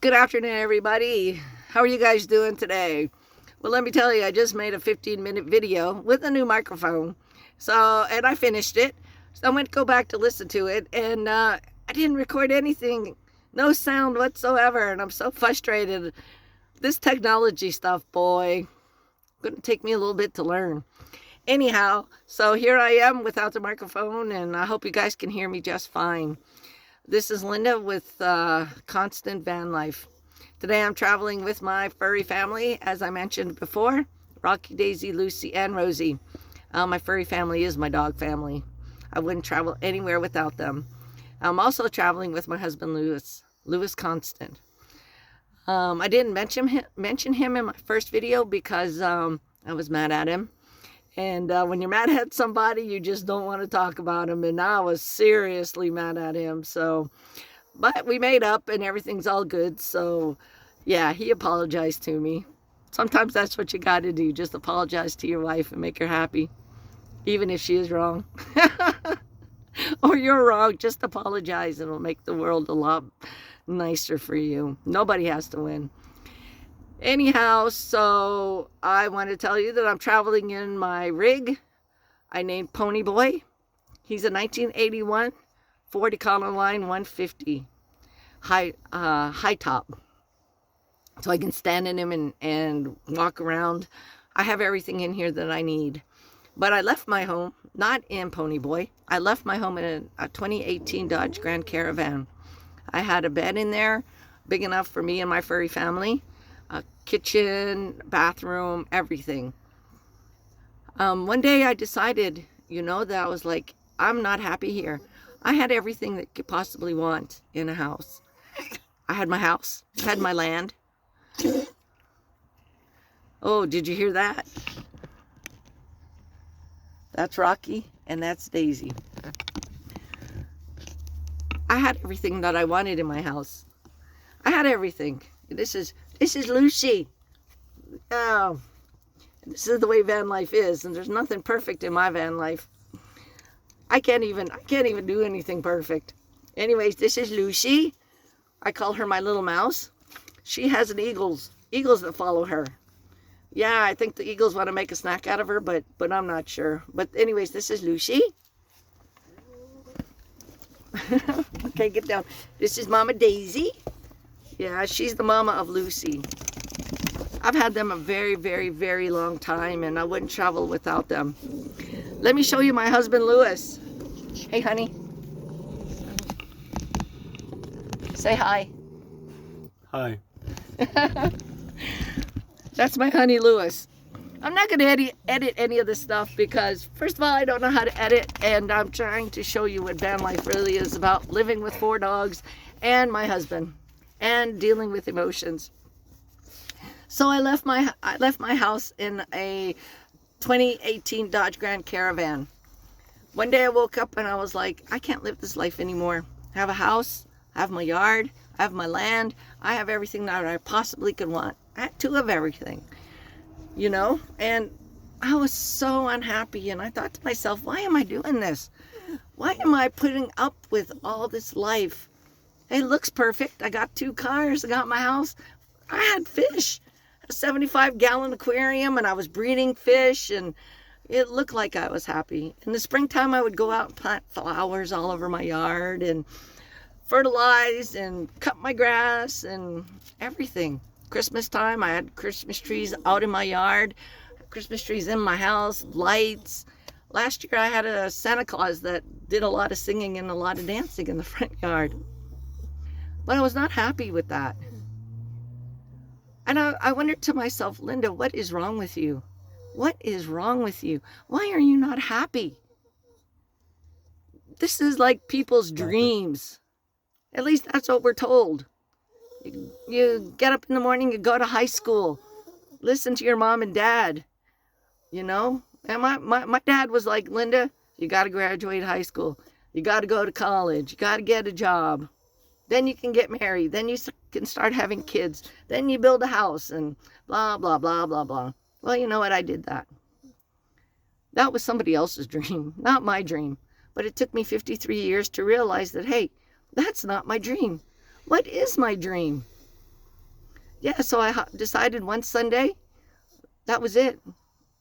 Good afternoon, everybody. How are you guys doing today? Well, let me tell you, I just made a 15-minute video with a new microphone. And I finished it. So I went to go back to listen to it, and I didn't record anything. No sound whatsoever, and I'm so frustrated. This technology stuff, boy, going to take me a little bit to learn. Anyhow, so here I am without the microphone, and I hope you guys can hear me just fine. This is Linda with Constant Van Life. Today I'm traveling with my furry family, as I mentioned before, Rocky, Daisy, Lucy, and Rosie. My furry family is my dog family. I wouldn't travel anywhere without them. I'm also traveling with my husband, Louis Constant. I didn't mention him in my first video because I was mad at him. And when you're mad at somebody, you just don't want to talk about him. And I was seriously mad at him. But we made up and everything's all good. So, yeah, he apologized to me. Sometimes that's what you got to do. Just apologize to your wife and make her happy. Even if she is wrong. Or you're wrong, just apologize and it'll make the world a lot nicer for you. Nobody has to win. Anyhow, so I want to tell you that I'm traveling in my rig I named Pony Boy. He's a 1981 Ford Econoline 150 high top. So I can stand in him and walk around. I have everything in here that I need. But I left my home, not in Pony Boy. I left my home in a 2018 Dodge Grand Caravan. I had a bed in there, big enough for me and my furry family. A kitchen, bathroom, everything. One day I decided, that I was like, I'm not happy here. I had everything that you could possibly want in a house. I had my house, had my land. Oh, did you hear that? That's Rocky and that's Daisy. I had everything that I wanted in my house. I had everything. This is Lucy. Oh, this is the way van life is, and there's nothing perfect in my van life. I can't even do anything perfect. Anyways, this is Lucy. I call her my little mouse. She has an eagles that follow her. Yeah, I think the eagles want to make a snack out of her, but I'm not sure. But anyways, this is Lucy. Okay, get down. This is Mama Daisy. Yeah, she's the mama of Lucy. I've had them a very, very, very long time, and I wouldn't travel without them. Let me show you my husband, Louis. Hey, honey. Say hi. Hi. That's my honey, Louis. I'm not going to edit any of this stuff because, first of all, I don't know how to edit, and I'm trying to show you what van life really is about, living with 4 dogs and my husband. And dealing with emotions. So I left my house in a 2018 Dodge Grand Caravan. One day I woke up and I was like, I can't live this life anymore. I have a house, I have my yard, I have my land, I have everything that I possibly could want. I had 2 of everything, and I was so unhappy, and I thought to myself, why am I doing this? Why am I putting up with all this life? It looks perfect. I got 2 cars. I got my house. I had fish. A 75-gallon aquarium, and I was breeding fish, and it looked like I was happy. In the springtime, I would go out and plant flowers all over my yard and fertilize and cut my grass and everything. Christmas time, I had Christmas trees out in my yard, Christmas trees in my house, lights. Last year, I had a Santa Claus that did a lot of singing and a lot of dancing in the front yard. But I was not happy with that. And I wondered to myself, Linda, what is wrong with you? What is wrong with you? Why are you not happy? This is like people's dreams. At least that's what we're told. You get up in the morning, you go to high school, listen to your mom and dad, And my dad was like, Linda, you got to graduate high school. You got to go to college. You got to get a job. Then you can get married. Then you can start having kids. Then you build a house and blah, blah, blah, blah, blah. Well, you know what? I did that. That was somebody else's dream, not my dream. But it took me 53 years to realize that, hey, that's not my dream. What is my dream? yeah, so I decided one Sunday, that was it.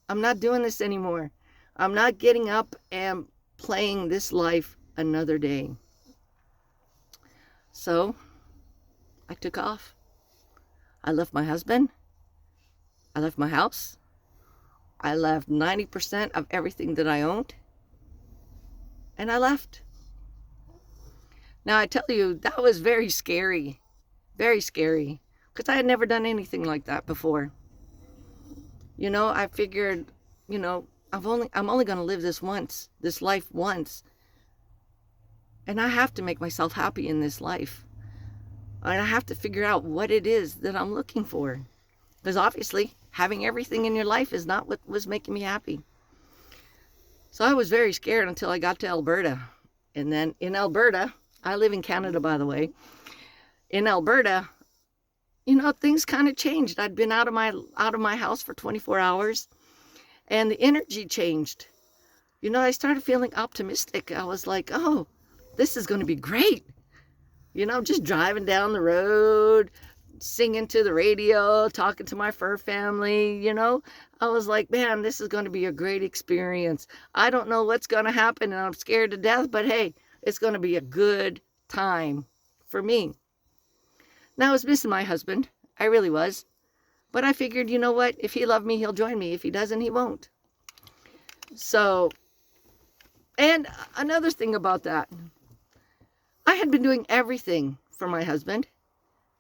I'm not doing this anymore. I'm not getting up and playing this life another day. So I took off. I left my husband. I left my house. I left 90% of everything that I owned. And I left. Now I tell you, that was very scary. Very scary. Because I had never done anything like that before. You know, I figured, you know, I'm only going to live this life once. And I have to make myself happy in this life. And I have to figure out what it is that I'm looking for. Because obviously, having everything in your life is not what was making me happy. So I was very scared until I got to Alberta. And then in Alberta, I live in Canada, by the way. In Alberta, you know, things kind of changed. I'd been out of my house for 24 hours, and the energy changed. You know, I started feeling optimistic. I was like, oh, this is going to be great. You know, just driving down the road, singing to the radio, talking to my fur family, you know. I was like, man, this is going to be a great experience. I don't know what's going to happen, and I'm scared to death, but hey, it's going to be a good time for me. Now, I was missing my husband. I really was. But I figured, you know what? If he loved me, he'll join me. If he doesn't, he won't. So, and another thing about that, I had been doing everything for my husband.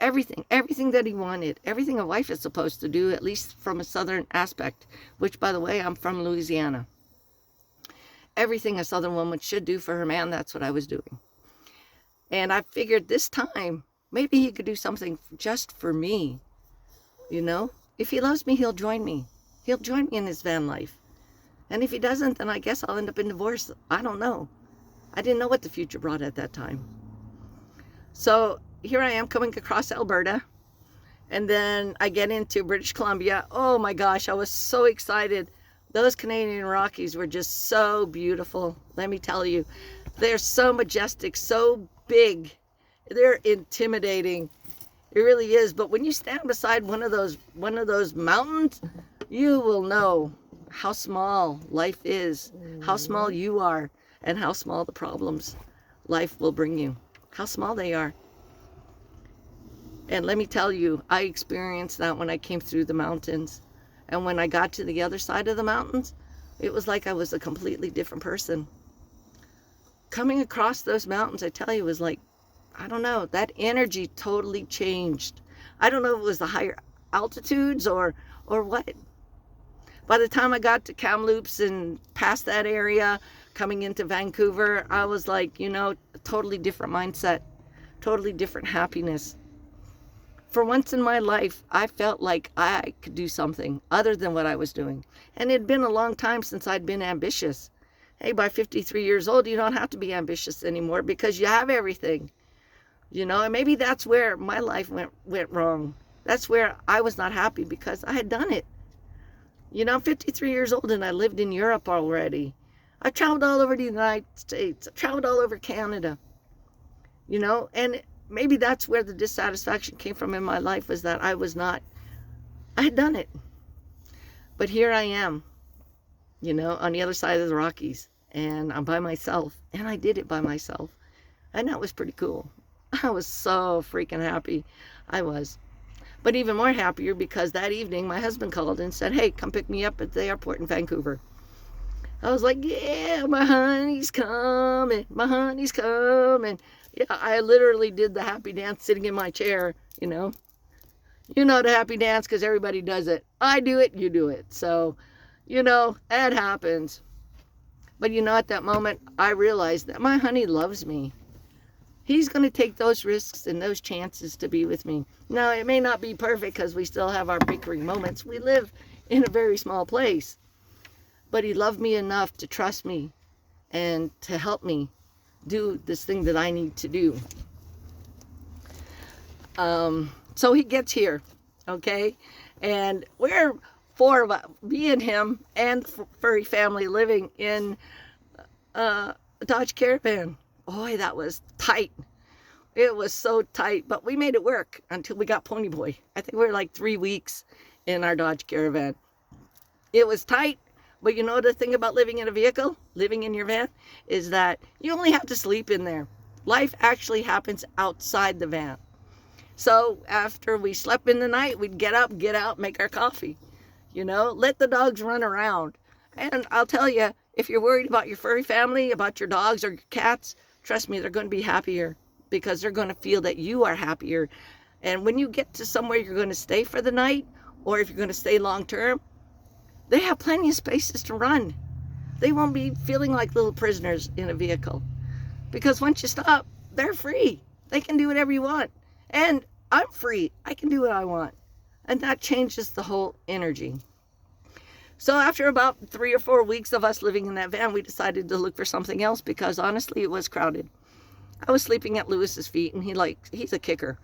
Everything that he wanted. Everything a wife is supposed to do, at least from a southern aspect. Which, by the way, I'm from Louisiana. Everything a southern woman should do for her man, that's what I was doing. And I figured this time, maybe he could do something just for me, you know? If he loves me, he'll join me. He'll join me in his van life. And if he doesn't, then I guess I'll end up in divorce. I don't know. I didn't know what the future brought at that time. So here I am coming across Alberta. And then I get into British Columbia. Oh my gosh, I was so excited. Those Canadian Rockies were just so beautiful. Let me tell you, they're so majestic, so big. They're intimidating. It really is. But when you stand beside one of those mountains, you will know how small life is, how small you are, and how small the problems life will bring you. How small they are. And let me tell you, I experienced that when I came through the mountains. And when I got to the other side of the mountains, it was like I was a completely different person. Coming across those mountains, I tell you, was like, I don't know, that energy totally changed. I don't know if it was the higher altitudes or what. By the time I got to Kamloops and past that area, coming into Vancouver, I was like, you know, a totally different mindset, totally different happiness. For once in my life, I felt like I could do something other than what I was doing. And it had been a long time since I'd been ambitious. Hey, by 53 years old, you don't have to be ambitious anymore because you have everything. You know, and maybe that's where my life went wrong. That's where I was not happy because I had done it. You know, I'm 53 years old and I lived in Europe already. I traveled all over the United States. I traveled all over Canada. You know, and maybe that's where the dissatisfaction came from in my life, was that I had done it. But here I am, you know, on the other side of the Rockies, and I'm by myself, and I did it by myself. And that was pretty cool. I was so freaking happy. I was. But even more happier because that evening my husband called and said, hey, come pick me up at the airport in Vancouver. I was like, yeah, my honey's coming. My honey's coming. Yeah, I literally did the happy dance sitting in my chair, you know. You know the happy dance because everybody does it. I do it, you do it. So, you know, that happens. But you know, at that moment, I realized that my honey loves me. He's going to take those risks and those chances to be with me. Now, it may not be perfect because we still have our bickering moments. We live in a very small place. But he loved me enough to trust me and to help me do this thing that I need to do. So he gets here, okay? And we're four of us, me and him and the furry family, living in a Dodge Caravan. Boy, that was tight. It was so tight, but we made it work until we got Pony Boy. I think we were like 3 weeks in our Dodge Caravan. It was tight, but you know the thing about living in a vehicle, living in your van, is that you only have to sleep in there. Life actually happens outside the van. So after we slept in the night, we'd get up, get out, make our coffee. Let the dogs run around. And I'll tell you, if you're worried about your furry family, about your dogs or your cats, trust me, they're going to be happier because they're going to feel that you are happier. And when you get to somewhere you're going to stay for the night, or if you're going to stay long term, they have plenty of spaces to run. They won't be feeling like little prisoners in a vehicle. Because once you stop, they're free. They can do whatever you want. And I'm free. I can do what I want. And that changes the whole energy. So after about 3 or 4 weeks of us living in that van, we decided to look for something else because honestly, it was crowded. I was sleeping at Lewis's feet, and he's a kicker.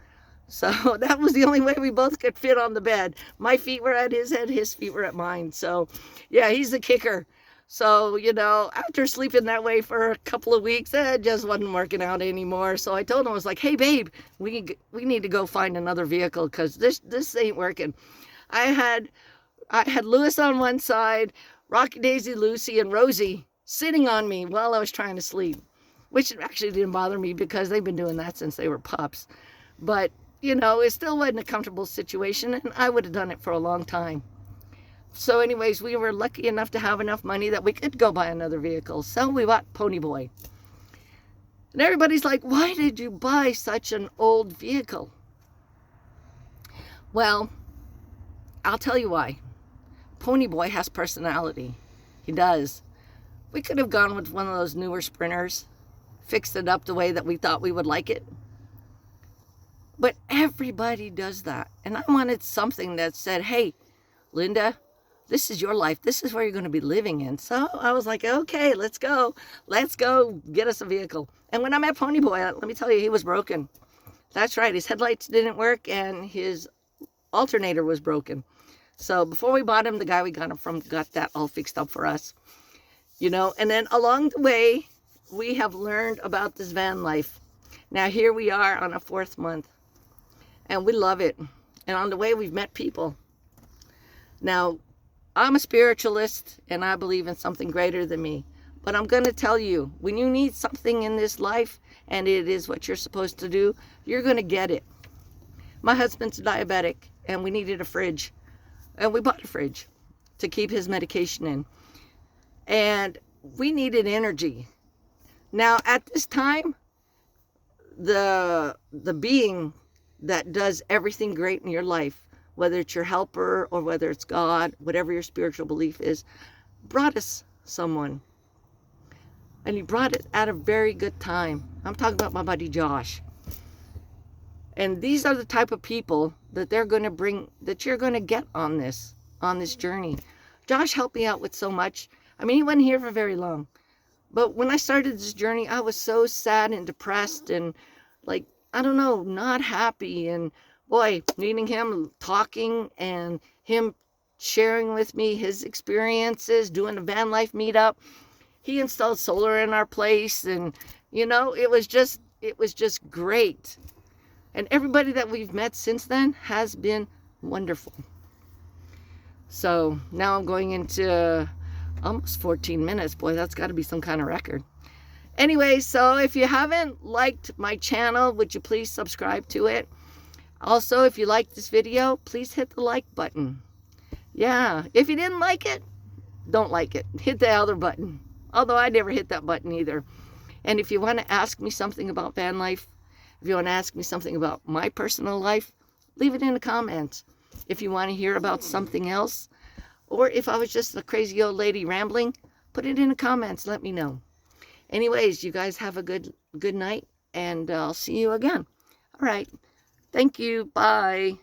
So that was the only way we both could fit on the bed. My feet were at his head, his feet were at mine. So yeah, he's a kicker. So, after sleeping that way for a couple of weeks, it just wasn't working out anymore. So I told him, I was like, hey, babe, we need to go find another vehicle because this ain't working. I had Lewis on one side, Rocky, Daisy, Lucy, and Rosie sitting on me while I was trying to sleep, which actually didn't bother me because they've been doing that since they were pups. But, it still wasn't a comfortable situation, and I would have done it for a long time. So anyways, we were lucky enough to have enough money that we could go buy another vehicle. So we bought Pony Boy. And everybody's like, why did you buy such an old vehicle? Well, I'll tell you why. Pony Boy has personality. He does. We could have gone with one of those newer Sprinters, fixed it up the way that we thought we would like it. But everybody does that. And I wanted something that said, hey, Linda, this is your life. This is where you're going to be living in. So I was like, okay, let's go. Let's go get us a vehicle. And when I met Pony Boy, let me tell you, he was broken. That's right. His headlights didn't work and his alternator was broken. So before we bought him, the guy we got him from got that all fixed up for us. And then along the way, we have learned about this van life. Now here we are on a 4th month. And we love it. And on the way, we've met people. Now, I'm a spiritualist, and I believe in something greater than me. But I'm going to tell you, when you need something in this life, and it is what you're supposed to do, you're going to get it. My husband's diabetic, and we needed a fridge. And we bought a fridge to keep his medication in. And we needed energy. Now, at this time, the being that does everything great in your life, whether it's your helper or whether it's God, whatever your spiritual belief is, brought us someone. And he brought it at a very good time. I'm talking about my buddy Josh. And these are the type of people that they're going to bring, that you're going to get on this journey. Josh helped me out with so much. I mean, he wasn't here for very long. But when I started this journey, I was so sad and depressed and I don't know, not happy. And boy, meeting him, talking, and him sharing with me his experiences, doing a van life meetup. He installed solar in our place, and it was just great. And everybody that we've met since then has been wonderful. So now I'm going into almost 14 minutes. Boy, that's got to be some kind of record. Anyway, so if you haven't liked my channel, would you please subscribe to it? Also, if you like this video, please hit the like button. Yeah, if you didn't like it, don't like it. Hit the other button. Although I never hit that button either. And if you want to ask me something about van life, if you want to ask me something about my personal life, leave it in the comments. If you want to hear about something else, or if I was just a crazy old lady rambling, put it in the comments. Let me know. Anyways, you guys have a good night, and I'll see you again. All right. Thank you. Bye.